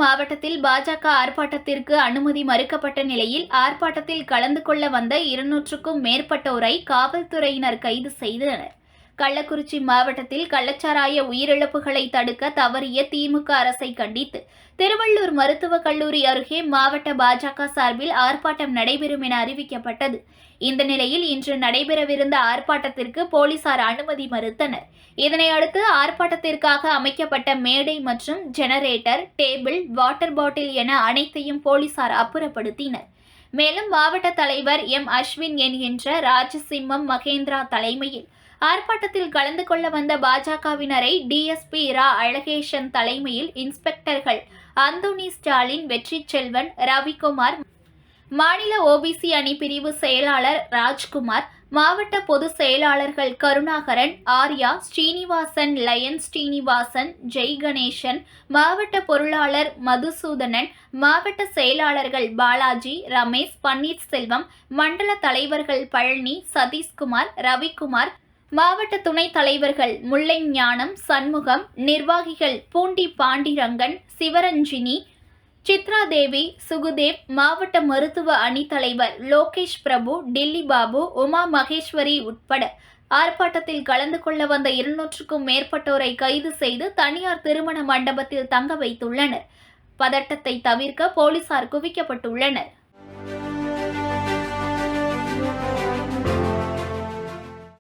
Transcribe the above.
மாவட்டத்தில் பாஜக ஆர்ப்பாட்டத்திற்கு அனுமதி மறுக்கப்பட்ட நிலையில் ஆர்ப்பாட்டத்தில் கலந்து கொள்ள வந்த 200க்கும் மேற்பட்டோரை காவல்துறையினர் கைது செய்தனர். கள்ளக்குறிச்சி மாவட்டத்தில் கள்ளச்சாராய உயிரிழப்புகளை தடுக்க தவறிய திமுக அரசை கண்டித்து திருவள்ளூர் மருத்துவக் கல்லூரி அருகே மாவட்ட பாஜக சார்பில் ஆர்ப்பாட்டம் நடைபெறும் என அறிவிக்கப்பட்டது. இந்த நிலையில் இன்று நடைபெறவிருந்த ஆர்ப்பாட்டத்திற்கு போலீசார் அனுமதி மறுத்தனர். இதனையடுத்து ஆர்ப்பாட்டத்திற்காக அமைக்கப்பட்ட மேடை மற்றும் ஜெனரேட்டர், டேபிள், வாட்டர் பாட்டில் என அனைத்தையும் போலீசார் அப்புறப்படுத்தினர். மேலும் மாவட்ட தலைவர் எம். அஸ்வின் என்கின்ற ராஜசிம்மம் மகேந்திரா தலைமையில் ஆர்ப்பாட்டத்தில் கலந்து கொள்ள வந்த பாஜகவினரை டிஎஸ்பி இரா அழகேசன் தலைமையில் இன்ஸ்பெக்டர்கள் அந்தோணி ஸ்டாலின், வெற்றி செல்வன், ரவிக்குமார், மாநில ஓபிசி அணி பிரிவு செயலாளர் ராஜ்குமார், மாவட்ட பொதுச் செயலாளர்கள் கருணாகரன், ஆர்யா, ஸ்ரீனிவாசன், லயன் ஸ்ரீனிவாசன், ஜெய் கணேசன், மாவட்ட பொருளாளர் மதுசூதனன், மாவட்ட செயலாளர்கள் பாலாஜி, ரமேஷ், பன்னீர்செல்வம், மண்டல தலைவர்கள் பழனி, சதீஷ்குமார், ரவிக்குமார், மாவட்ட துணைத் தலைவர்கள் முல்லை ஞானம், சண்முகம், நிர்வாகிகள் பூண்டி பாண்டிரங்கன், சிவரஞ்சினி, சித்ராதேவி, சுகுதேவ், மாவட்ட மருத்துவ அணி தலைவர் லோகேஷ் பிரபு, டில்லி பாபு, உமா மகேஸ்வரி உட்பட ஆர்ப்பாட்டத்தில் கலந்து கொள்ள வந்த 200க்கும் மேற்பட்டோரை கைது செய்து தனியார் திருமண மண்டபத்தில் தங்க வைத்துள்ளனர். பதட்டத்தை தவிர்க்க போலீசார் குவிக்கப்பட்டுள்ளனர்.